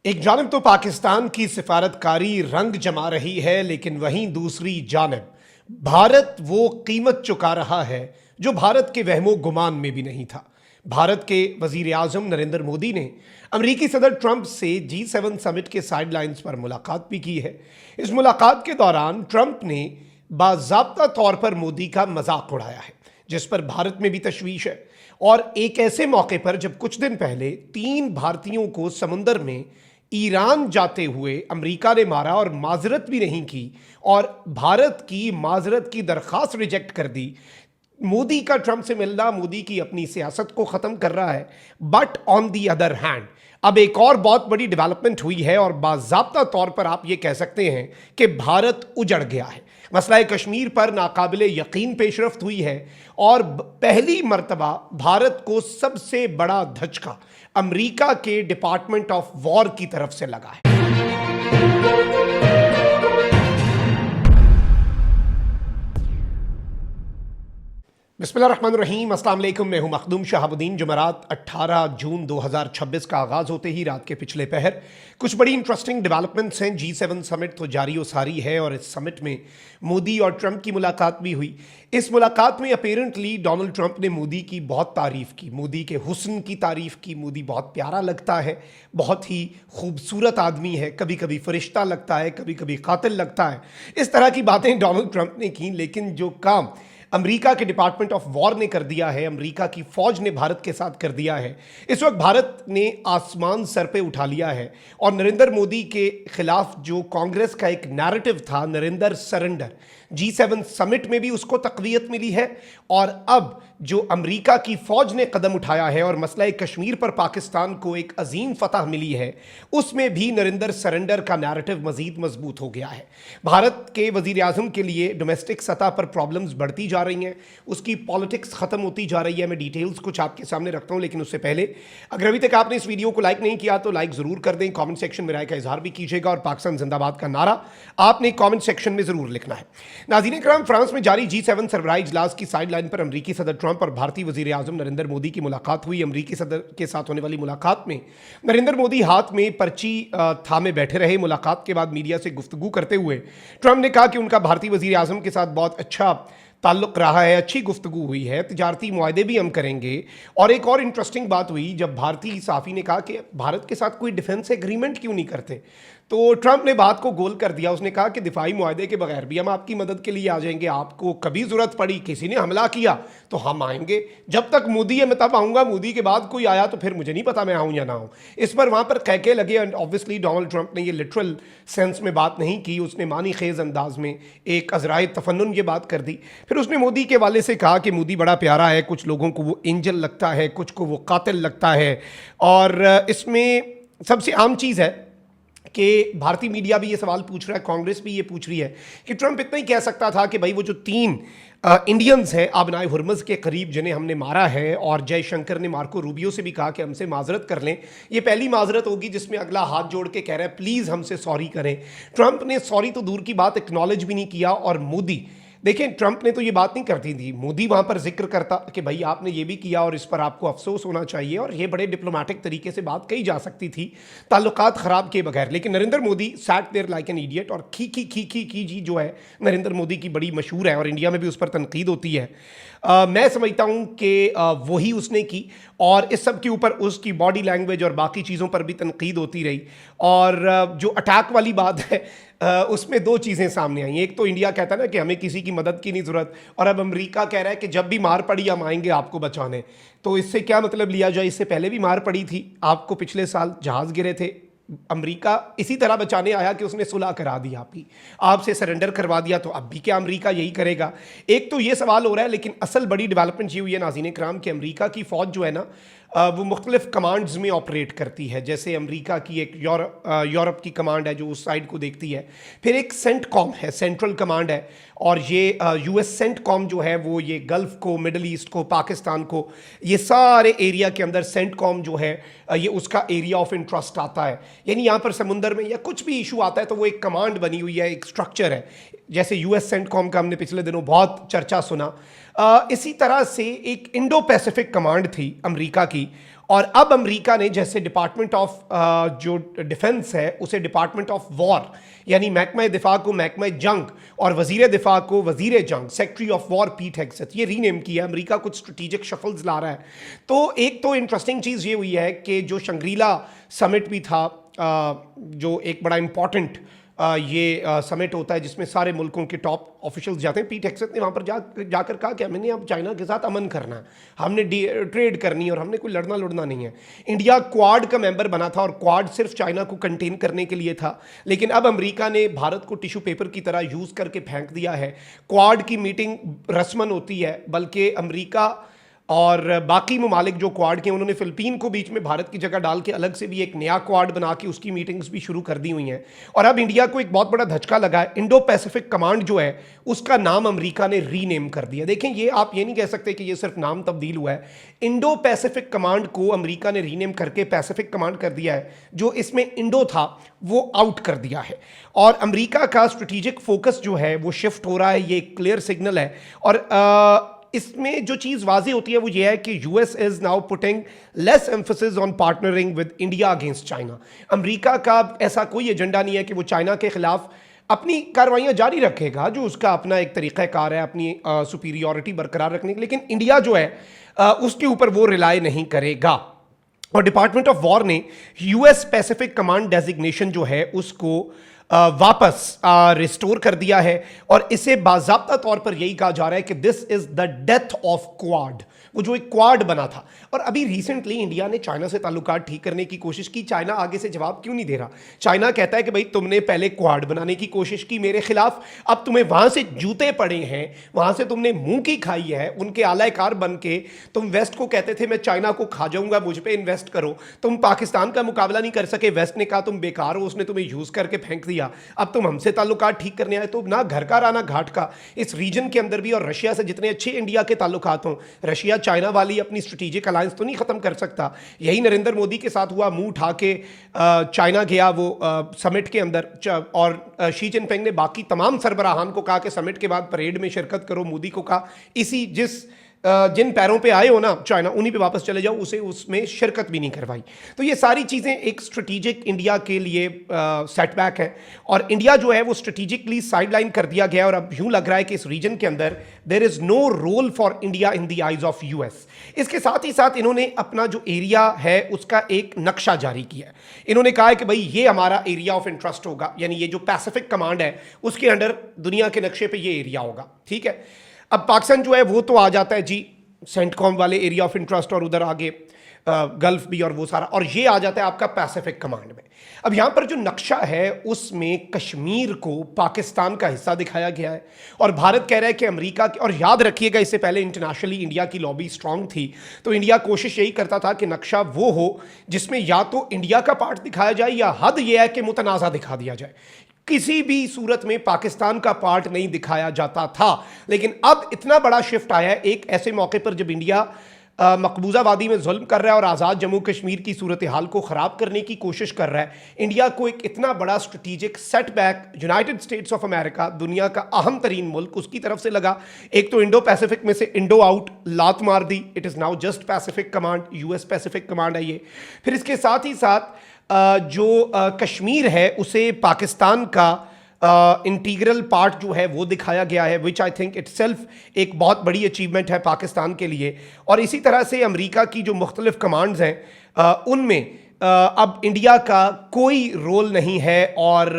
एक जानिब तो पाकिस्तान की सिफारतकारी रंग जमा रही है, लेकिन वहीं दूसरी जानिब भारत वो कीमत चुका रहा है जो भारत के वहमो गुमान में भी नहीं था। भारत के वजीर आजम नरेंद्र मोदी ने अमरीकी सदर ट्रंप से G7 समिट के साइडलाइंस पर मुलाकात भी की है। इस मुलाकात के दौरान ट्रंप ने बाज़ाब्ता तौर पर मोदी का मजाक उड़ाया है, जिस पर भारत में भी तशवीश है। और एक ऐसे मौके पर जब कुछ दिन पहले 3 भारतीयों को समुंदर में ईरान जाते हुए अमेरिका ने मारा और माजरत भी नहीं की और भारत की माजरत की दरखास्त रिजेक्ट कर दी। मोदी का ट्रंप से मिलना मोदी की अपनी सियासत को खत्म कर रहा है। But on the other hand अब एक और बहुत बड़ी डेवलपमेंट हुई है और बाज़ाब्ता तौर पर आप ये कह सकते हैं कि भारत उजड़ गया है। मसला कश्मीर पर नाकाबिले यकीन पेशरफ्त हुई है और पहली मर्तबा भारत को सबसे बड़ा धचका अमेरिका के डिपार्टमेंट ऑफ वॉर की तरफ से लगा है। बिस्मिल्लाहिर्रहमानिर्रहीम, अस्सलाम वालेकुम। मैं हूं मखदूम शहाबुद्दीन। जुमेरात 18 जून 2026 का आगाज़ होते ही रात के पिछले पहर कुछ बड़ी इंटरेस्टिंग डेवलपमेंट्स हैं। G7 समिट तो जारी व सारी है और इस समिट में मोदी और ट्रंप की मुलाकात भी हुई। इस मुलाकात में अपेरेंटली डोनाल्ड ट्रंप ने मोदी की बहुत तारीफ़ की, मोदी के हुस्न की तारीफ़ की। मोदी बहुत प्यारा लगता है, बहुत ही खूबसूरत आदमी है, कभी कभी फरिश्ता लगता है, कभी कभी कातिल लगता है। इस तरह की बातें डोनाल्ड ट्रंप ने की। लेकिन जो काम अमेरिका के डिपार्टमेंट ऑफ वॉर ने कर दिया है, अमेरिका की फौज ने भारत के साथ कर दिया है, इस वक्त भारत ने आसमान सर पे उठा लिया है। और नरेंद्र मोदी के खिलाफ जो कांग्रेस का एक नैरेटिव था, नरेंद्र सरेंडर, G7 समिट में भी उसको तक़वियत मिली है। और अब जो अमेरिका की फौज ने कदम उठाया है और मसला कश्मीर पर पाकिस्तान को एक अजीम फतह मिली है, उसमें भी नरेंद्र सरेंडर का नैरेटिव मजीद मजबूत हो गया है। भारत के वजीर आजम के लिए डोमेस्टिक सतह पर प्रॉब्लम्स बढ़ती जा रही हैं, उसकी पॉलिटिक्स ख़त्म होती जा रही है। मैं डिटेल्स कुछ आपके सामने रखता हूं, लेकिन उससे पहले अगर अभी तक आपने इस वीडियो को लाइक नहीं किया तो लाइक ज़रूर कर दें, कमेंट सेक्शन में राय का इजहार भी कीजिएगा और पाकिस्तान जिंदाबाद का नारा आपने कमेंट सेक्शन में ज़रूर लिखना है। नाज़रीन इकराम, फ्रांस में जारी G7 सरबराही इजलास की साइडलाइन पर अमरीकी सदर ट्रंप और भारतीय वजीर आजम नरेंद्र मोदी की मुलाकात हुई। अमरीकी सदर के साथ होने वाली मुलाकात में नरेंद्र मोदी हाथ में पर्ची थामे बैठे रहे। मुलाकात के बाद मीडिया से गुफ्तगू करते हुए ट्रंप ने कहा कि उनका भारतीय वजीर आजम के साथ बहुत अच्छा ताल्लुक रहा है, अच्छी गुफ्तगू हुई है, तिजारती मुआहदे भी हम करेंगे। और एक और इंटरेस्टिंग बात हुई जब भारतीय सहाफ़ी ने कहा कि भारत के साथ कोई डिफेंस एग्रीमेंट क्यों नहीं करते, तो ट्रंप ने बात को गोल कर दिया। उसने कहा कि दिफाई मुआहदे के बगैर भी हम आपकी मदद के लिए आ जाएंगे, आपको कभी ज़रूरत पड़ी, किसी ने हमला किया तो हम आएंगे। जब तक मोदी है मैं तब आऊँगा, मोदी के बाद कोई आया तो फिर मुझे नहीं पता मैं आऊँ या ना आऊँ। इस पर वहाँ पर कहके लगे। एंड ऑब्वियसली डोनाल्ड ट्रंप ने ये लिटरल सेंस में बात नहीं की, उसने मानी खेज़ अंदाज में एक अज़राए तफन्नुन ये बात कर दी। फिर उसने मोदी के वाले से कहा कि मोदी बड़ा प्यारा है, कुछ लोगों को वो एंजल लगता है, कुछ को वो कातिल लगता है। और इसमें सबसे आम चीज़ है कि भारतीय मीडिया भी ये सवाल पूछ रहा है, कांग्रेस भी ये पूछ रही है कि ट्रंप इतना ही कह सकता था कि भाई वो जो 3 इंडियंस हैं आबनाए हुर्मुज़ के करीब जिन्हें हमने मारा है, और जयशंकर ने मार्को रूबियो से भी कहा कि हमसे माजरत कर लें, ये पहली माजरत होगी जिसमें अगला हाथ जोड़ के कह रहा है प्लीज़ हमसे सॉरी करें। ट्रंप ने सॉरी तो दूर की बात एक्नॉलेज भी नहीं किया। और मोदी, देखें, ट्रंप ने तो ये बात नहीं करती थी, मोदी वहाँ पर जिक्र करता कि भाई आपने ये भी किया और इस पर आपको अफसोस होना चाहिए, और ये बड़े डिप्लोमेटिक तरीके से बात कही जा सकती थी ताल्लुकात ख़राब किए बगैर। लेकिन Narendra Modi sat there like an idiot. और खी जी जो है नरेंद्र मोदी की बड़ी मशहूर है और इंडिया में भी उस पर तनकीद होती है। मैं समझता हूँ कि वही उसने की, और इस सब के ऊपर उसकी बॉडी लैंग्वेज और बाकी चीज़ों पर भी तनकीद होती रही। और जो अटैक वाली बात है उसमें 2 चीज़ें सामने आई। एक तो इंडिया कहता है ना कि हमें किसी की मदद की नहीं ज़रूरत, और अब अमेरिका कह रहा है कि जब भी मार पड़ी हम आएंगे आपको बचाने। तो इससे क्या मतलब लिया जाए, इससे पहले भी मार पड़ी थी, आपको पिछले साल जहाज़ गिरे थे, अमेरिका इसी तरह बचाने आया कि उसने सुलह करा दी, आपसे सरेंडर करवा दिया, तो अब भी क्या अमेरिका यही करेगा? एक तो ये सवाल हो रहा है। लेकिन असल बड़ी डेवलपमेंट ये हुई है नाज़रीन कराम कि अमेरिका की फ़ौज जो है ना वो मुख्तलिफ कमांड्स में ऑपरेट करती है। जैसे अमेरिका की एक यूरोप की कमांड है जो उस साइड को देखती है, फिर एक सेंटकॉम है, सेंट्रल कमांड है, और ये US सेंटकॉम जो है वो ये गल्फ़ को, मिडल ईस्ट को, पाकिस्तान को, ये सारे एरिया के अंदर सेंटकॉम जो है ये उसका एरिया ऑफ इंटरेस्ट आता है। यानी यहाँ पर समुंदर में या कुछ भी इशू आता है तो वो एक कमांड बनी हुई है, एक स्ट्रक्चर है। जैसे US सेंटकॉम का हमने पिछले दिनों बहुत चर्चा सुना, इसी तरह से एक इंडो पैसिफिक कमांड थी अमेरिका की, और अब अमेरिका ने जैसे डिपार्टमेंट ऑफ जो डिफेंस है उसे डिपार्टमेंट ऑफ वॉर यानी महकमा दिफा को महकमा जंग और वजीर दिफा को वजीर जंग, secretary of war Pete Hegseth, ये रीनेम किया। अमेरिका कुछ स्ट्रेटेजिक शफल्स ला रहा है। तो एक तो इंटरेस्टिंग चीज़ ये हुई है कि जो शंग्रीला समिट भी था, जो एक बड़ा इंपॉर्टेंट ये समिट होता है जिसमें सारे मुल्कों के टॉप ऑफिशियल्स जाते हैं, पीट हेगसेथ ने वहाँ पर जाकर कहा कि हमने अब चाइना के साथ अमन करना है, हमने ट्रेड करनी है और हमने कोई लड़ना नहीं है। इंडिया क्वाड का मेंबर बना था और क्वाड सिर्फ चाइना को कंटेन करने के लिए था, लेकिन अब अमेरिका ने भारत को टिश्यू पेपर की तरह यूज़ करके फेंक दिया है। क्वाड की मीटिंग रस्मन होती है, बल्कि अमेरिका और बाकी ममालिक जो क्वाड के, उन्होंने फ़िलिपीन को बीच में भारत की जगह डाल के अलग से भी एक नया क्वाड बना के उसकी मीटिंग्स भी शुरू कर दी हुई हैं। और अब इंडिया को एक बहुत बड़ा धचका लगा है, इंडो पैसिफिक कमांड जो है उसका नाम अमेरिका ने रीनेम कर दिया। देखें, ये आप ये नहीं कह सकते कि ये सिर्फ नाम तब्दील हुआ है, इंडो पैसिफिक कमांड को अमेरिका ने रीनेम करके पैसिफिक कमांड कर दिया है। जो इसमें इंडो था वो आउट कर दिया है और अमेरिका का स्ट्रेटेजिक फोकस जो है वो शिफ्ट हो रहा है। ये एक क्लियर सिग्नल है। और इसमें जो चीज़ वाज़ी होती है वो ये है कि US is now putting less emphasis on partnering with India against China. America का ऐसा कोई एजेंडा नहीं है कि वो चाइना के खिलाफ अपनी कार्रवाइयाँ जारी रखेगा, जो उसका अपना एक तरीक़ाकार है अपनी सुपीरियॉरिटी बरकरार रखने की, लेकिन इंडिया जो है उसके ऊपर वो रिलाई नहीं करेगा। और डिपार्टमेंट ऑफ वॉर ने यूएस पैसिफिक कमांड डेजिग्नेशन जो है उसको वापस रिस्टोर कर दिया है और इसे बाज़ाब्ता तौर पर यही कहा जा रहा है कि this is the death of quad, वो जो एक क्वाड बना था। और अभी रिसेंटली इंडिया ने चाइना से ताल्लुकात ठीक करने की कोशिश की। चाइना आगे से जवाब क्यों नहीं दे रहा? चाइना कहता है कि भाई तुमने पहले क्वाड बनाने की कोशिश की मेरे खिलाफ, अब तुम्हें वहां से जूते पड़े हैं, वहां से तुमने मुंह की खाई है, उनके आलाकार बन के तुम वेस्ट को कहते थे मैं चाइना को खा जाऊंगा, मुझ पर इन्वेस्ट करो। तुम पाकिस्तान का मुकाबला नहीं कर सके, वेस्ट ने कहा तुम बेकार हो, उसने तुम्हें यूज करके फेंक दिया। अब तुम हमसे ताल्लुकात ठीक करने आए, तो ना घर का राना घाट का। इस रीजन के अंदर भी और रशिया से जितने अच्छे इंडिया के ताल्लुकात हों, रशिया चाइना वाली अपनी स्ट्रेटेजिक अलायंस तो नहीं खत्म कर सकता। यही नरेंद्र मोदी के साथ हुआ, मुंह उठा के चाइना गया वो समिट के अंदर और शी जिनपिंग ने बाकी तमाम सरबराहान को कहा कि समिट के बाद परेड में शिरकत करो। मोदी को कहा इसी जिन पैरों पे आए हो ना चाइना, उन्हीं पे वापस चले जाओ, उसे उसमें शिरकत भी नहीं करवाई। तो ये सारी चीज़ें एक स्ट्रेटेजिक इंडिया के लिए सेटबैक है और इंडिया जो है वो स्ट्रेटेजिकली साइडलाइन कर दिया गया। और अब यूं लग रहा है कि इस रीजन के अंदर there is no role for India in the eyes of US. इसके साथ ही साथ इन्होंने अपना जो एरिया है उसका एक नक्शा जारी किया। इन्होंने कहा है कि भाई ये हमारा एरिया ऑफ इंटरेस्ट होगा, यानी ये जो पैसिफिक कमांड है उसके अंडर दुनिया के नक्शे पर ये एरिया होगा। ठीक है, अब पाकिस्तान जो है वो तो आ जाता है जी सेंटकॉम वाले एरिया ऑफ इंटरेस्ट और उधर आगे गल्फ भी और वो सारा, और ये आ जाता है आपका पैसिफिक कमांड में। अब यहाँ पर जो नक्शा है उसमें कश्मीर को पाकिस्तान का हिस्सा दिखाया गया है और भारत कह रहा है कि अमेरिका की, और याद रखिएगा इससे पहले इंटरनेशनली इंडिया की लॉबी स्ट्रांग थी, तो इंडिया कोशिश यही करता था कि नक्शा वो हो जिसमें या तो इंडिया का पार्ट दिखाया जाए या हद यह है कि मुतनाज़ा दिखा दिया जाए। किसी भी सूरत में पाकिस्तान का पार्ट नहीं दिखाया जाता था। लेकिन अब इतना बड़ा शिफ्ट आया है एक ऐसे मौके पर जब इंडिया मकबूजा वादी में जुल्म कर रहा है और आज़ाद जम्मू कश्मीर की सूरत हाल को ख़राब करने की कोशिश कर रहा है। इंडिया को एक इतना बड़ा strategic setback United states of America, दुनिया का अहम तरीन मुल्क, उसकी तरफ से लगा। एक तो इंडो पैसिफिक में से इंडो आउट लात मार दी, it is now just Pacific Command, US Pacific Command है ये। फिर इसके साथ ही साथ जो कश्मीर है उसे पाकिस्तान का इंटीग्रल पार्ट जो है वो दिखाया गया है, विच आई थिंक इटसेल्फ एक बहुत बड़ी अचीवमेंट है पाकिस्तान के लिए। और इसी तरह से अमेरिका की जो मुख्तलिफ कमांड्स हैं उनमें अब इंडिया का कोई रोल नहीं है और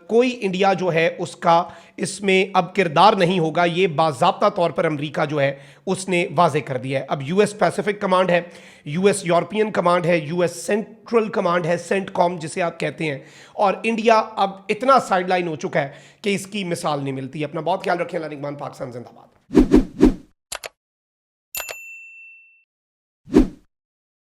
कोई इंडिया जो है उसका इसमें अब किरदार नहीं होगा। ये बाज़ाब्ता तौर पर अमेरिका जो है उसने वाजे कर दिया है। अब यूएस पैसिफिक कमांड है, यूएस यूरोपियन कमांड है, यूएस सेंट्रल कमांड है, सेंटकॉम जिसे आप कहते हैं, और इंडिया अब इतना साइडलाइन हो चुका है कि इसकी मिसाल नहीं मिलती। अपना बहुत ख्याल रखें। लानिकमान, पाकिस्तान जिंदाबाद।